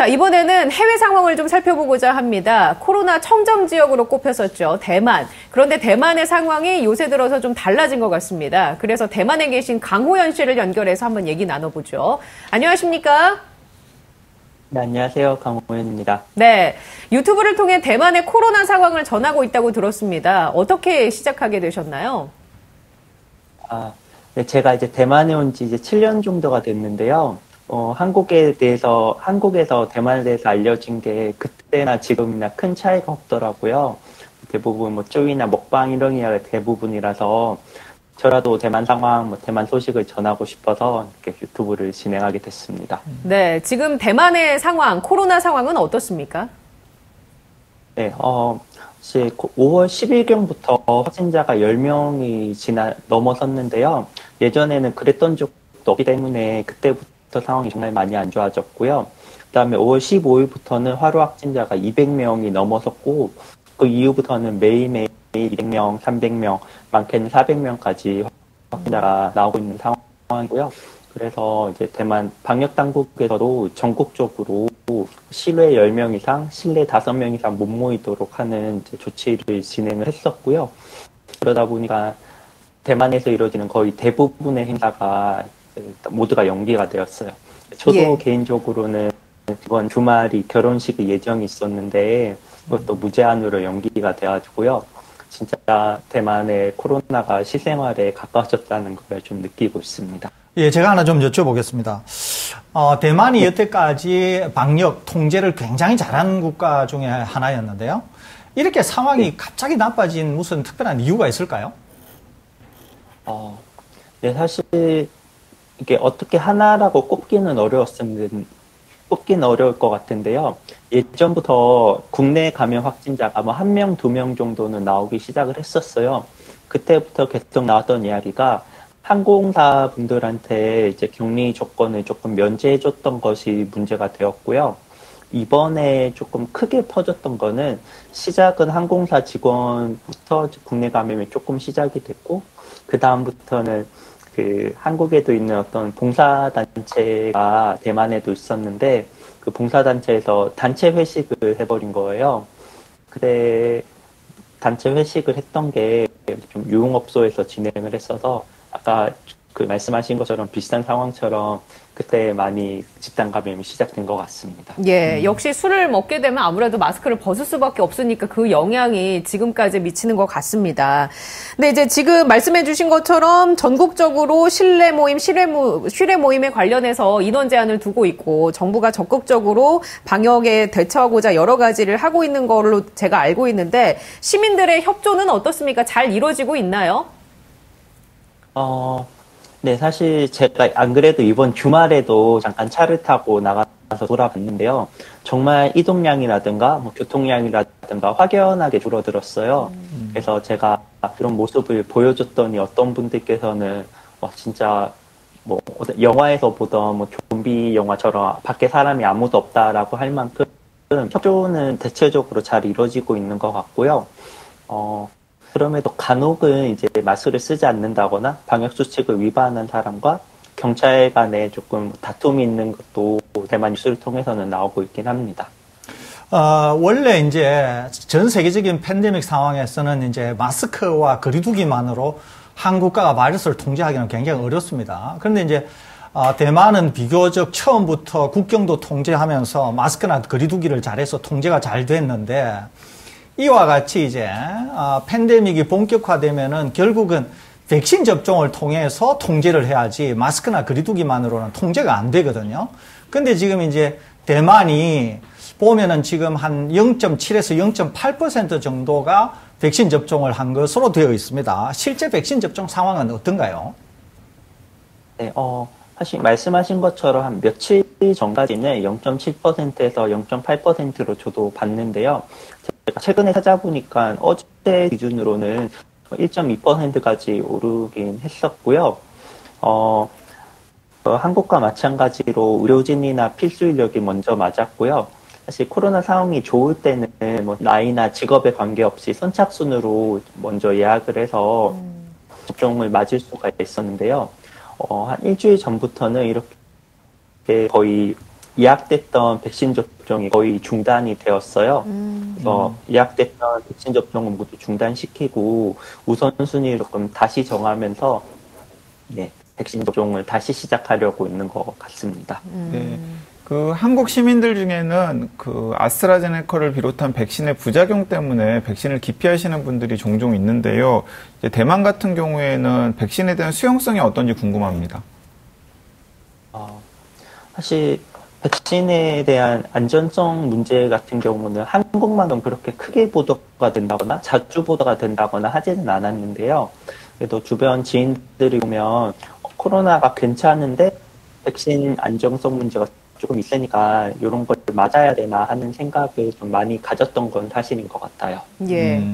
자, 이번에는 해외 상황을 좀 살펴보고자 합니다. 코로나 청정 지역으로 꼽혔었죠. 대만. 그런데 대만의 상황이 요새 들어서 좀 달라진 것 같습니다. 그래서 대만에 계신 강호연 씨를 연결해서 한번 얘기 나눠보죠. 안녕하십니까? 네, 안녕하세요. 강호연입니다. 네, 유튜브를 통해 대만의 코로나 상황을 전하고 있다고 들었습니다. 어떻게 시작하게 되셨나요? 네, 제가 이제 대만에 온 지 이제 7년 정도가 됐는데요. 한국에서 대만에 대해서 알려진 게 그때나 지금이나 큰 차이가 없더라고요. 대부분 뭐 쪼이나 먹방 이런 이야기가 대부분이라서 저라도 대만 상황, 대만 소식을 전하고 싶어서 이렇게 유튜브를 진행하게 됐습니다. 네, 지금 대만의 상황, 코로나 상황은 어떻습니까? 네, 혹시 5월 10일경부터 확진자가 10명이 넘어섰는데요. 예전에는 그랬던 적도 없기 때문에 그때부터 상황이 정말 많이 안 좋아졌고요. 그다음에 5월 15일부터는 하루 확진자가 200명이 넘어섰고 그 이후부터는 매일매일 200명, 300명, 많게는 400명까지 확진자가 나오고 있는 상황이고요. 그래서 이제 대만 방역 당국에서도 전국적으로 실외 10명 이상, 실내 5명 이상 못 모이도록 하는 이제 조치를 진행을 했었고요. 그러다 보니까 대만에서 이루어지는 거의 대부분의 행사가 모두가 연기가 되었어요. 저도 개인적으로는 이번 주말이 결혼식이 예정이 있었는데 그것도 무제한으로 연기가 돼가지고요. 진짜 대만의 코로나가 실생활에 가까워졌다는 걸 좀 느끼고 있습니다. 예, 제가 하나 좀 여쭤보겠습니다. 대만이 여태까지 방역 통제를 굉장히 잘하는 국가 중에 하나였는데요. 이렇게 상황이 갑자기 나빠진 무슨 특별한 이유가 있을까요? 네, 사실 이게 어떻게 하나라고 꼽기는 어려울 것 같은데요. 예전부터 국내 감염 확진자가 뭐 1명, 2명 정도는 나오기 시작을 했었어요. 그때부터 계속 나왔던 이야기가 항공사 분들한테 이제 격리 조건을 조금 면제해줬던 것이 문제가 되었고요. 이번에 조금 크게 퍼졌던 거는 시작은 항공사 직원부터 국내 감염이 조금 시작이 됐고, 그 다음부터는 한국에도 있는 어떤 봉사단체가 대만에도 있었는데, 그 봉사단체에서 단체 회식을 해버린 거예요. 근데 단체 회식을 했던 게 좀 유흥업소에서 진행을 했어서, 아까 그 말씀하신 것처럼 비슷한 상황처럼 그때 많이 집단 감염이 시작된 것 같습니다. 예, 역시 술을 먹게 되면 아무래도 마스크를 벗을 수밖에 없으니까 그 영향이 지금까지 미치는 것 같습니다. 근데 이제 지금 말씀해 주신 것처럼 전국적으로 실내 모임, 실외 모임에 관련해서 인원 제한을 두고 있고 정부가 적극적으로 방역에 대처하고자 여러 가지를 하고 있는 걸로 제가 알고 있는데 시민들의 협조는 어떻습니까? 잘 이루어지고 있나요? 네, 사실 제가 안 그래도 이번 주말에도 잠깐 차를 타고 나가서 돌아봤는데요. 정말 이동량이라든가 뭐 교통량이라든가 확연하게 줄어들었어요. 그래서 제가 그런 모습을 보여줬더니 어떤 분들께서는 진짜 뭐 영화에서 보던 뭐 좀비 영화처럼 밖에 사람이 아무도 없다라고 할 만큼 협조는 대체적으로 잘 이루어지고 있는 것 같고요. 그럼에도 간혹은 이제 마스크를 쓰지 않는다거나 방역 수칙을 위반하는 사람과 경찰 간에 조금 다툼이 있는 것도 대만 뉴스를 통해서는 나오고 있긴 합니다. 원래 이제 전 세계적인 팬데믹 상황에서는 이제 마스크와 거리두기만으로 한 국가가 바이러스를 통제하기는 굉장히 어렵습니다. 그런데 이제 대만은 비교적 처음부터 국경도 통제하면서 마스크나 거리두기를 잘해서 통제가 잘 됐는데 이와 같이 이제 팬데믹이 본격화되면은 결국은 백신 접종을 통해서 통제를 해야지 마스크나 거리두기만으로는 통제가 안 되거든요. 근데 지금 이제 대만이 보면은 지금 한 0.7에서 0.8% 정도가 백신 접종을 한 것으로 되어 있습니다. 실제 백신 접종 상황은 어떤가요? 네, 사실 말씀하신 것처럼 한 며칠 전까지는 0.7%에서 0.8%로 저도 봤는데요. 제가 최근에 찾아보니까 어제 기준으로는 1.2%까지 오르긴 했었고요. 한국과 마찬가지로 의료진이나 필수 인력이 먼저 맞았고요. 사실 코로나 상황이 좋을 때는 뭐 나이나 직업에 관계없이 선착순으로 먼저 예약을 해서 접종을 맞을 수가 있었는데요. 한 일주일 전부터는 이렇게 거의 예약됐던 백신 접종이 거의 중단이 되었어요. 그래서 예약됐던 백신 접종은 모두 중단시키고 우선순위를 조금 다시 정하면서 네, 백신 접종을 다시 시작하려고 있는 것 같습니다. 네. 그 한국 시민들 중에는 그 아스트라제네카를 비롯한 백신의 부작용 때문에 백신을 기피하시는 분들이 종종 있는데요. 이제 대만 같은 경우에는 백신에 대한 수용성이 어떤지 궁금합니다. 사실 백신에 대한 안전성 문제 같은 경우는 한국만은 그렇게 크게 보도가 된다거나 자주 보도가 된다거나 하지는 않았는데요. 그래도 주변 지인들이 보면 코로나가 괜찮은데 백신 안정성 문제가 조금 있으니까 이런 걸 맞아야 되나 하는 생각을 좀 많이 가졌던 건 사실인 것 같아요. 예.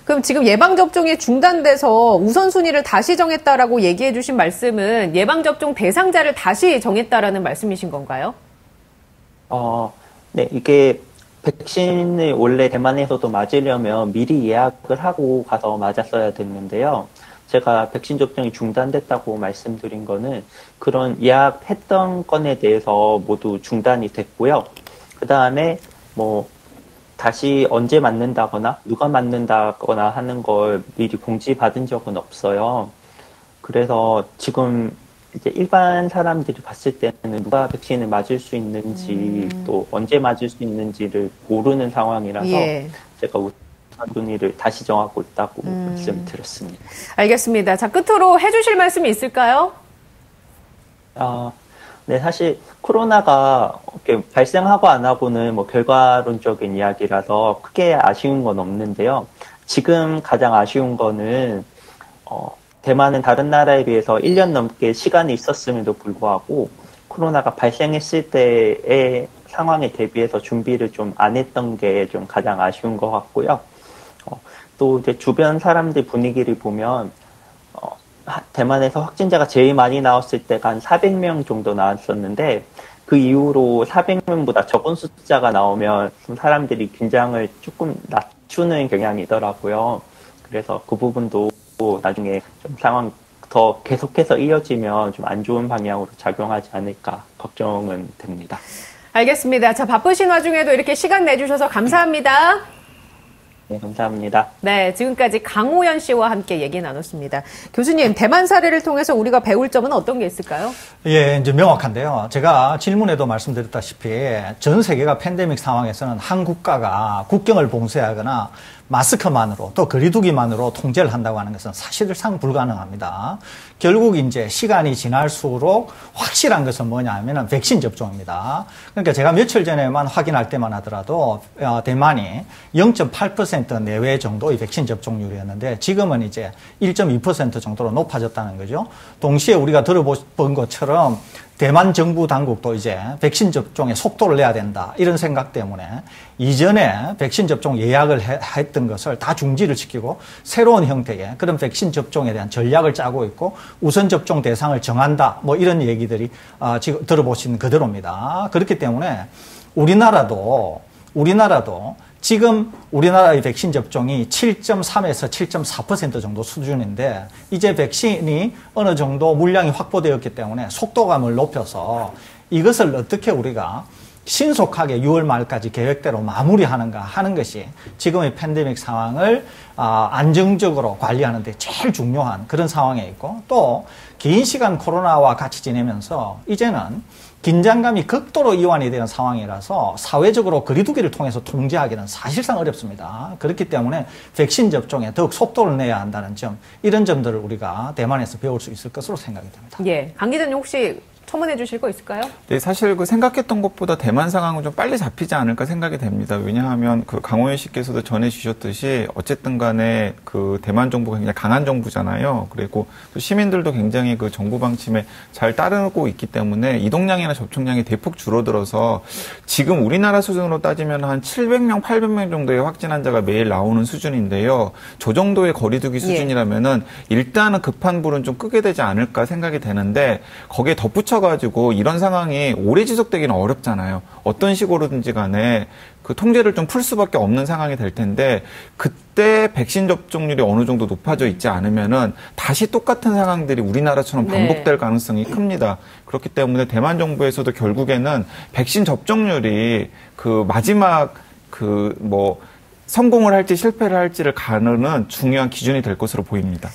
그럼 지금 예방접종이 중단돼서 우선순위를 다시 정했다라고 얘기해 주신 말씀은 예방접종 대상자를 다시 정했다라는 말씀이신 건가요? 네, 이게 백신을 원래 대만에서도 맞으려면 미리 예약을 하고 가서 맞았어야 됐는데요. 제가 백신 접종이 중단됐다고 말씀드린 거는 그런 예약했던 건에 대해서 모두 중단이 됐고요. 그 다음에 뭐 다시 언제 맞는다거나 누가 맞는다거나 하는 걸 미리 공지받은 적은 없어요. 그래서 지금 이제 일반 사람들이 봤을 때는 누가 백신을 맞을 수 있는지 또 언제 맞을 수 있는지를 모르는 상황이라서 예. 제가 우선순위를 다시 정하고 있다고 말씀드렸습니다. 알겠습니다. 자, 끝으로 해주실 말씀이 있을까요? 네, 사실 코로나가 이렇게 발생하고 안 하고는 뭐 결과론적인 이야기라서 크게 아쉬운 건 없는데요. 지금 가장 아쉬운 거는 대만은 다른 나라에 비해서 1년 넘게 시간이 있었음에도 불구하고 코로나가 발생했을 때의 상황에 대비해서 준비를 좀 안 했던 게 좀 가장 아쉬운 것 같고요. 또 이제 주변 사람들 분위기를 보면 대만에서 확진자가 제일 많이 나왔을 때가 한 400명 정도 나왔었는데 그 이후로 400명보다 적은 숫자가 나오면 좀 사람들이 긴장을 조금 낮추는 경향이더라고요. 그래서 그 부분도 나중에 좀 상황 더 계속해서 이어지면 좀 안 좋은 방향으로 작용하지 않을까 걱정은 됩니다. 알겠습니다. 자, 바쁘신 와중에도 이렇게 시간 내주셔서 감사합니다. 네, 감사합니다. 네, 지금까지 강호연 씨와 함께 얘기 나눴습니다. 교수님, 대만 사례를 통해서 우리가 배울 점은 어떤 게 있을까요? 예, 이제 명확한데요. 제가 질문에도 말씀드렸다시피 전 세계가 팬데믹 상황에서는 한 국가가 국경을 봉쇄하거나 마스크만으로 또 거리두기만으로 통제를 한다고 하는 것은 사실상 불가능합니다. 결국 이제 시간이 지날수록 확실한 것은 뭐냐 하면은 백신 접종입니다. 그러니까 제가 며칠 전에만 확인할 때만 하더라도 대만이 0.8% 내외 정도의 백신 접종률이었는데 지금은 이제 1.2% 정도로 높아졌다는 거죠. 동시에 우리가 들어본 것처럼 대만 정부 당국도 이제 백신 접종에 속도를 내야 된다 이런 생각 때문에 이전에 백신 접종 예약을 했던 것을 다 중지를 시키고 새로운 형태의 그런 백신 접종에 대한 전략을 짜고 있고 우선 접종 대상을 정한다 뭐 이런 얘기들이 지금 들어보신 그대로입니다. 그렇기 때문에 우리나라도 지금 우리나라의 백신 접종이 7.3에서 7.4% 정도 수준인데 이제 백신이 어느 정도 물량이 확보되었기 때문에 속도감을 높여서 이것을 어떻게 우리가 신속하게 6월 말까지 계획대로 마무리하는가 하는 것이 지금의 팬데믹 상황을 안정적으로 관리하는 데 제일 중요한 그런 상황에 있고 또 긴 시간 코로나와 같이 지내면서 이제는 긴장감이 극도로 이완이 되는 상황이라서 사회적으로 거리두기를 통해서 통제하기는 사실상 어렵습니다. 그렇기 때문에 백신 접종에 더욱 속도를 내야 한다는 점, 이런 점들을 우리가 대만에서 배울 수 있을 것으로 생각이 됩니다. 예, 강 기자님 혹시 첨언해 주실 거 있을까요? 네, 사실 그 생각했던 것보다 대만 상황은 좀 빨리 잡히지 않을까 생각이 됩니다. 왜냐하면 그 강호연 씨께서도 전해 주셨듯이 어쨌든 간에 그 대만 정부가 굉장히 강한 정부잖아요. 그리고 또 시민들도 굉장히 그 정부 방침에 잘 따르고 있기 때문에 이동량이나 접촉량이 대폭 줄어들어서 지금 우리나라 수준으로 따지면 한 700명, 800명 정도의 확진 환자가 매일 나오는 수준인데요. 저 정도의 거리두기 수준이라면은 일단은 급한 불은 좀 끄게 되지 않을까 생각이 되는데 거기에 덧붙여 지나쳐가지고 이런 상황이 오래 지속되기는 어렵잖아요. 어떤 식으로든지 간에 그 통제를 좀 풀 수밖에 없는 상황이 될 텐데 그때 백신 접종률이 어느 정도 높아져 있지 않으면은 다시 똑같은 상황들이 우리나라처럼 반복될 가능성이 큽니다. 그렇기 때문에 대만 정부에서도 결국에는 백신 접종률이 그 마지막 성공을 할지 실패를 할지를 가르는 중요한 기준이 될 것으로 보입니다.